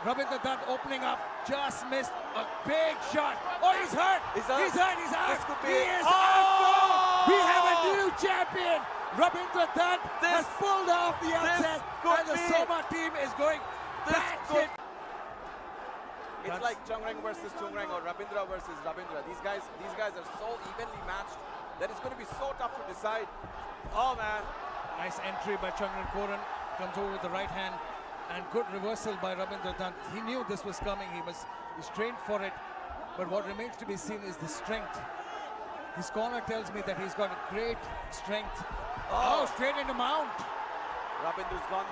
Rabindra Dutt opening up, just missed a big shot. Oh, he's hurt. He's hurt. He's hurt. He's out. This could be He it. is out. No. We have a new champion. Rabindra Dutt has pulled off the upset, and the Soma team is going batshit. It's like Chungreng versus Chungreng or Rabindra versus Rabindra. These guys are so evenly matched that it's going to be so tough to decide. Oh man. Nice entry by Chungren Koren. Comes over with the right hand. And good reversal by Rabindra Dutt. He knew this was coming. He's trained for it. But what remains to be seen is the strength. His corner tells me that he's got a great strength. Oh, straight into mount. Rabindra's gone.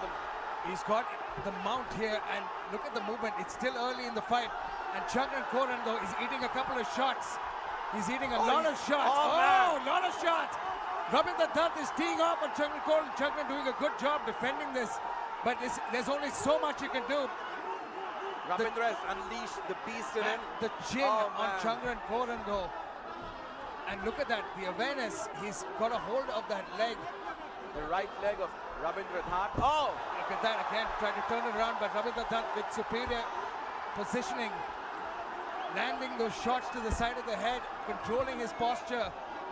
He's got the mount here, and look at the movement. It's still early in the fight. And Chungren Koren, though, is eating a couple of shots. He's eating a lot of shots. Oh, a lot of shots. Rabindra Dutt is teeing off on Chungren Koren. Chungren doing a good job defending this. But there's only so much you can do. Rabindra has unleashed the beast in him. The chin on Chungren Koren, though. And look at that, the awareness. He's got a hold of that leg. The right leg of Rabindra Dutt. Oh! Look at that again, trying to turn it around, but Rabindra Dutt with superior positioning. Landing those shots to the side of the head, controlling his posture.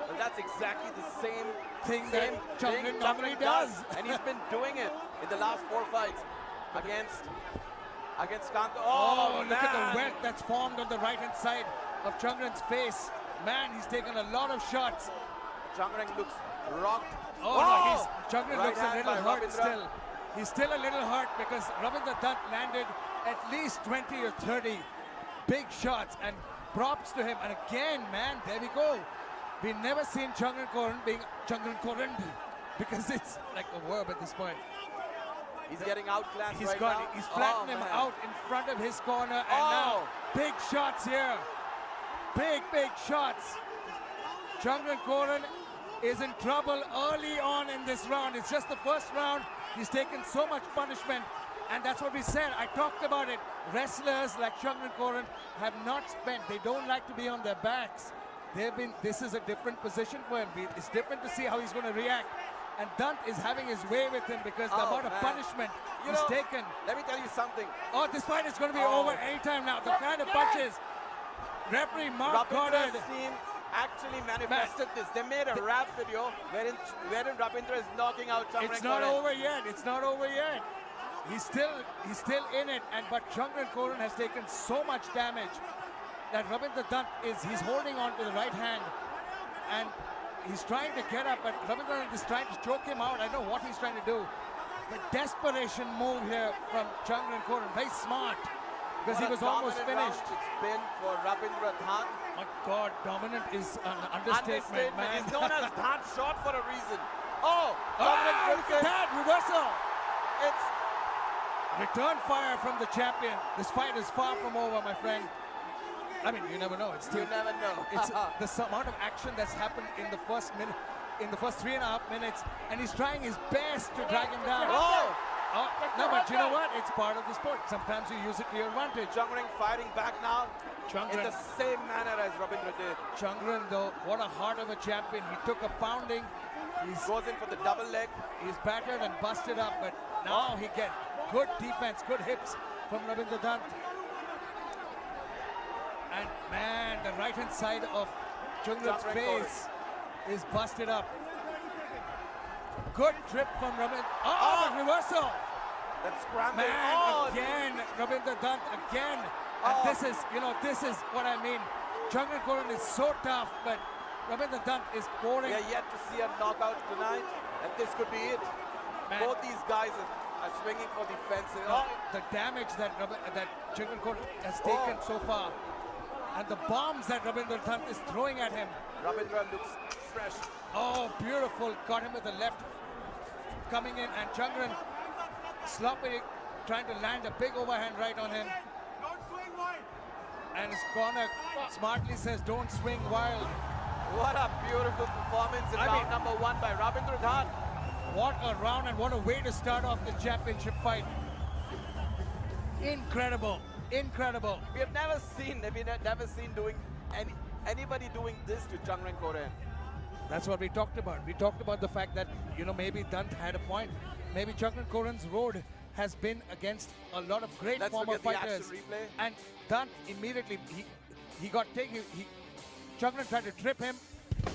Well, that's exactly the same thing that Chungren normally does. And he's been doing it in the last 4 fights against Kanto. Oh, look at the welt that's formed on the right-hand side of Chungren's face. Man, he's taken a lot of shots. Chungren looks rocked. Oh, no, Chungren looks a little hurt still. He's still a little hurt because Rabindra Dutt landed at least 20 or 30 big shots, and props to him. And again, man, there we go. We've never seen Chungren Koren being Chungren Koren because it's like a verb at this point. He's getting outclassed He's now. flattened him out in front of his corner, and now big shots here. Big shots. Chungren Koren is in trouble early on in this round. It's just the first round. He's taken so much punishment, and that's what we said. I talked about it. Wrestlers like Chungren Koren have not spent. They don't like to be on their backs. This is a different position for him. It's different to see how he's going to react. And Dutt is having his way with him because the amount of punishment he's taken. Let me tell you something. Oh, this fight is going to be over anytime now. The kind of punches. Referee Mark Goddard. Rabindra's team actually manifested this. They made a rap video wherein Rabindra is knocking out Chungren Koren. It's not over yet. It's not over yet. He's still in it, but Chungren Koren has taken so much damage that Rabindra Dutt he's holding on to the right hand, and he's trying to get up, but Rabindra Dutt is trying to choke him out. I don't know what he's trying to do. The desperation move here from Chungren Koren, very smart, because he was almost finished. It's been for Rabindra Dutt. My God, dominant is an understatement, man. He's known as Dutt shot for a reason. Oh, look at that reversal. It's return fire from the champion. This fight is far from over, my friend. I mean, you never know. You never know. It's the amount of action that's happened in the first minute, in the first 3.5 minutes, and he's trying his best to drag him down. No, but you know what? It's part of the sport. Sometimes you use it to your advantage. Chungren fighting back now in the same manner as Rabindra did. Chungren, though, what a heart of a champion. He took a pounding. He goes in for the double leg. He's battered and busted up, but now he gets good defense, good hips from Rabindra Dutt. And man, the right-hand side of Chungren's face is busted up. Good trip from Rabindra. The reversal. That's scrambling. Man, again, Rabindra Dutt again. And this is what I mean. Chungren Koren is so tough, but Rabindra Dutt is pouring. We are yet to see a knockout tonight, and this could be it. Man. Both these guys are swinging for the fences. The damage that Chungren Koren has taken so far, and the bombs that Rabindra Dutt is throwing at him. Rabindra looks fresh. Oh, beautiful. Got him with the left coming in, and Chungren sloppy trying to land a big overhand right on him. And his corner smartly says, don't swing wild. What a beautiful performance in round number 1 by Rabindra Dutt. What a round and what a way to start off the championship fight. Incredible, incredible. We have never seen anybody doing this to Chungren Koren. That's what we talked about. We talked about the fact that, maybe Dutt had a point. Maybe Chungren Koren's road has been against a lot of great Let's former look at the fighters. action replay. And Dunt immediately, he got taken, Chungran tried to trip him,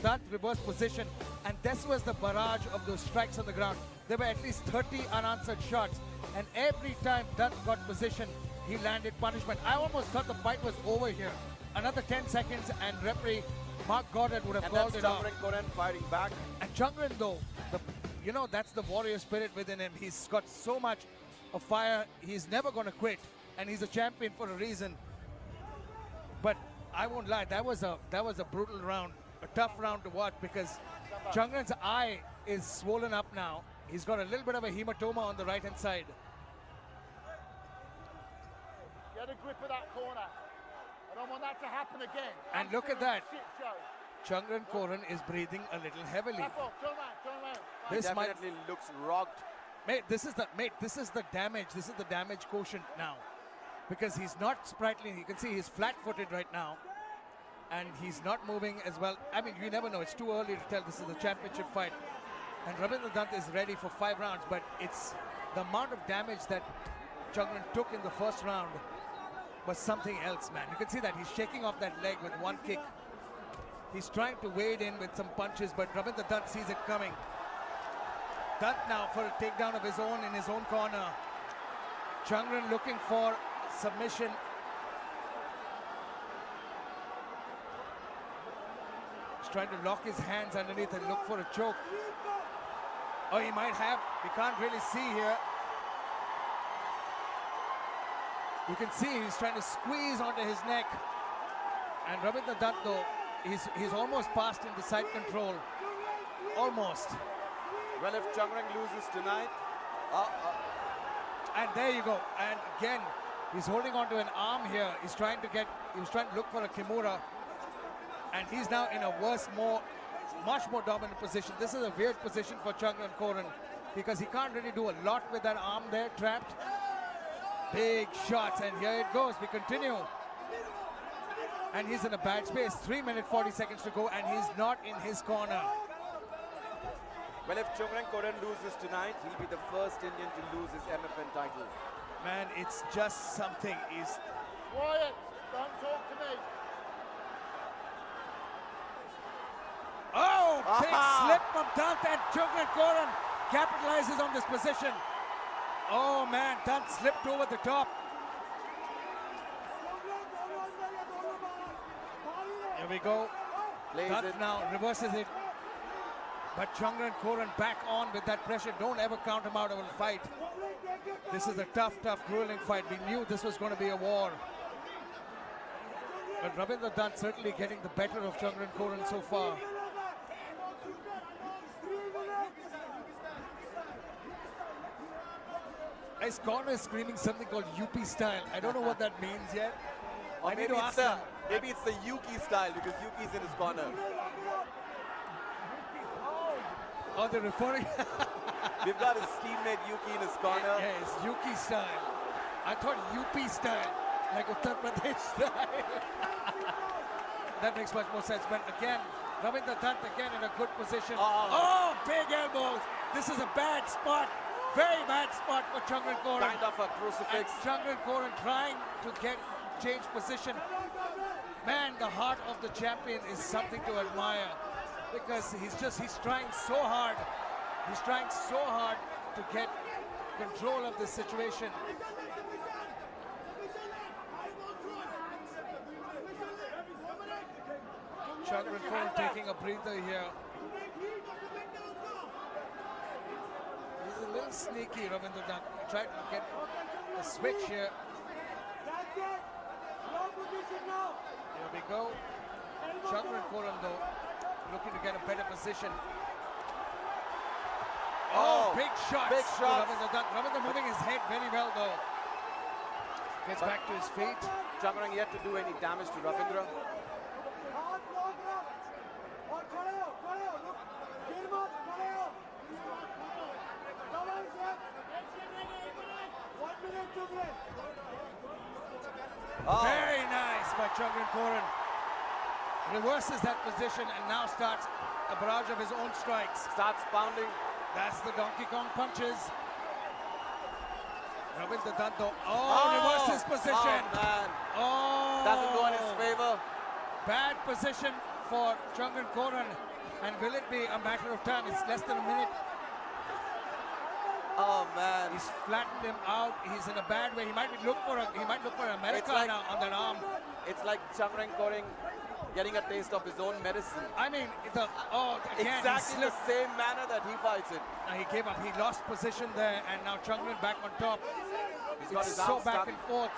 Dunt reversed position, and this was the barrage of those strikes on the ground. There were at least 30 unanswered shots, and every time Dunt got position, he landed punishment. I almost thought the fight was over here. Another 10 seconds and referee Mark Goddard would have called it off. And that's Chungran Koren fighting back. And Chungran though, that's the warrior spirit within him. He's got so much of fire. He's never going to quit, and he's a champion for a reason. But I won't lie, that was a brutal round, a tough round to watch, because Chungran's eye is swollen up now. He's got a little bit of a hematoma on the right hand side. Get a grip of that corner. I don't want that to happen again. And look at that. Shit show. Chungran Koren is breathing a little heavily. Turn around. This He definitely looks rocked. This is the damage. This is the damage quotient now, because he's not sprightly. You can see he's flat-footed right now, and he's not moving as well. I mean, you never know. It's too early to tell. This is a championship fight, and Rabindra Dunt is ready for 5 rounds. But it's the amount of damage that Chungran took in the first round was something else, man. You can see that he's shaking off that leg with one kick. He's trying to wade in with some punches, but Rabindra Dunt sees it coming. Dunt now for a takedown of his own in his own corner. Chungran looking for submission. He's trying to lock his hands underneath and look for a choke. Oh, he might have. We can't really see here. You can see he's trying to squeeze onto his neck. And Rabindra Dunt though, he's almost passed into side control. Almost. Well, if Chungran loses tonight, and there you go. And again, he's holding onto an arm here. He was trying to look for a Kimura. And he's now in a much more dominant position. This is a weird position for Chungran Koren, because he can't really do a lot with that arm there, trapped. Big shots, and here it goes. We continue. And he's in a bad space. 3 minutes, 40 seconds to go, and he's not in his corner. well, if Chungran Koren loses tonight, he'll be the first Indian to lose his MFN title. Man, it's just something. Quiet. Don't talk to me. Oh, big slip from Dunt, and Chungran Koren capitalizes on this position. Oh man, Dunt slipped over the top. Here we go. Dunt now reverses it. But Chungran Koren back on with that pressure. Don't ever count him out of a fight. This is a tough, grueling fight. We knew this was going to be a war. But Rabindra Dunt certainly getting the better of Chungran Koren so far. His corner is screaming something called UP style. I don't know what that means yet. Or maybe it's the Yuki style, because Yuki's in his corner. Oh, they're referring. We've got his teammate Yuki in his corner. Yeah, it's Yuki style. I thought UP style, like Uttar Pradesh style. That makes much more sense. But again, Rabindra Dunt again in a good position. Oh, big elbows. This is a bad spot. Very bad spot for Chungran Koren. Kind of a crucifix. And Chungran Koren trying to change position. Man, the heart of the champion is something to admire, because he's trying so hard. He's trying so hard to get control of this situation. Chungran Koren taking a breather here. He's a little sneaky, Rabindra Dunt. He tried to get a switch here. Here we go. Chungran Koren though, looking to get a better position. Oh, big shots. Big shots. Rabindra Dunt. Rabindra moving his head very well though. Gets back to his feet. Chungran yet to do any damage to Rabindra. Very nice by Chungran Koren. Reverses that position and now starts a barrage of his own strikes. Starts pounding. That's the Donkey Kong punches. Rabindra Dutt though. Oh, reverses position. Oh, man. Oh. Doesn't go in his favor. Bad position for Chungran Koren. And will it be a matter of time? It's less than a minute. Oh, man. He's flattened him out. He's in a bad way. He might look for America like, now on that arm. It's like Chungran Koren getting a taste of his own medicine. I mean, again, exactly the same manner that he fights in. He gave up. He lost position there, and now Chungran back on top. He's got his so arms back stuck. and forth.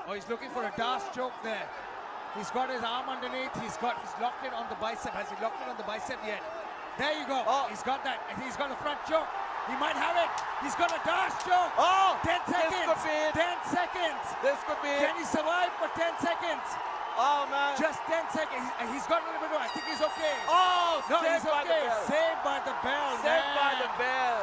Oh, he's looking for a Darce choke there. He's got his arm underneath. He's locked it on the bicep. Has he locked it on the bicep yet? There you go. Oh. He's got that. And he's got a front choke. He might have it. He's got a Darce choke. Oh, 10 seconds. This could be it. 10 seconds. This could be Can it. he survive for 10 seconds? Oh, man. Just 10 seconds. He's got a little bit more. I think he's okay. Oh, No, saved he's by okay. the bell. Saved by the bell. Saved by man. the bell.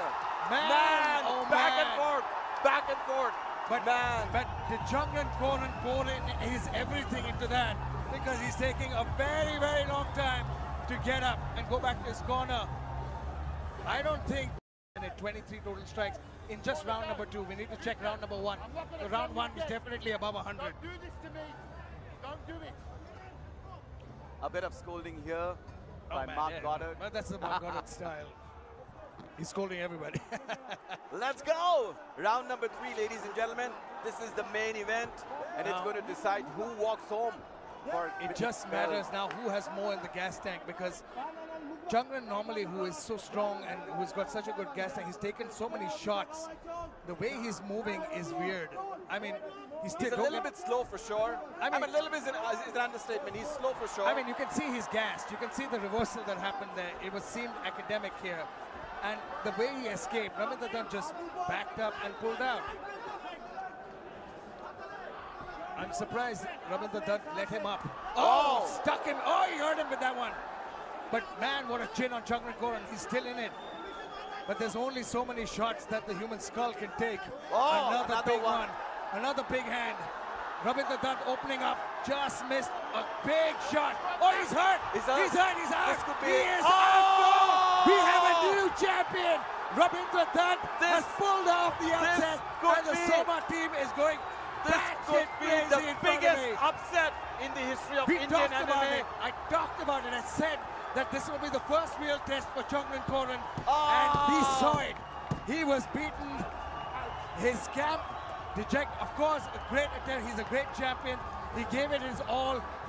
Man. Oh, back man. and forth. Back and forth. But man. But the Chungran Koren poured in his everything into that because he's taking a very, very long time to get up and go back to his corner. I don't think in 23 total strikes in just round number 2. We need to check round number 1. The round 1 is definitely above 100. Don't do this to me. Don't do it. A bit of scolding here by man, Mark yeah. Goddard. Well, that's the Mark Goddard style. He's scolding everybody. Let's go! Round number 3, ladies and gentlemen. This is the main event, and it's going to decide who walks home. It just matters now who has more in the gas tank, because Chungran normally, who is so strong and who's got such a good gas tank, he's taken so many shots. The way he's moving is weird. I mean, he's a little bit slow for sure. I mean, a little bit is an understatement. He's slow for sure. I mean, you can see he's gassed. You can see the reversal that happened there. It seemed academic here. And the way he escaped, Rabindra Dutt just backed up and pulled out. I'm surprised Rabindra Dutt let him up. Oh, stuck him. Oh, he hurt him with that one. But man, what a chin on Chungran Koren. He's still in it. But there's only so many shots that the human skull can take. Oh, another big one. Another big hand. Rabindra Dutt opening up. Just missed a big shot. Oh, he's hurt. He's hurt. He's out. This could be He is out. We have a new champion. Rabindra Dutt has pulled off the upset. And the Soma team is going. This could be the biggest upset in the history of Indian MMA. I talked about it. I said that this will be the first real test for Chungran Koren. And he saw it. He was beaten. His camp, of course, a great attempt. He's a great champion. He gave it his all.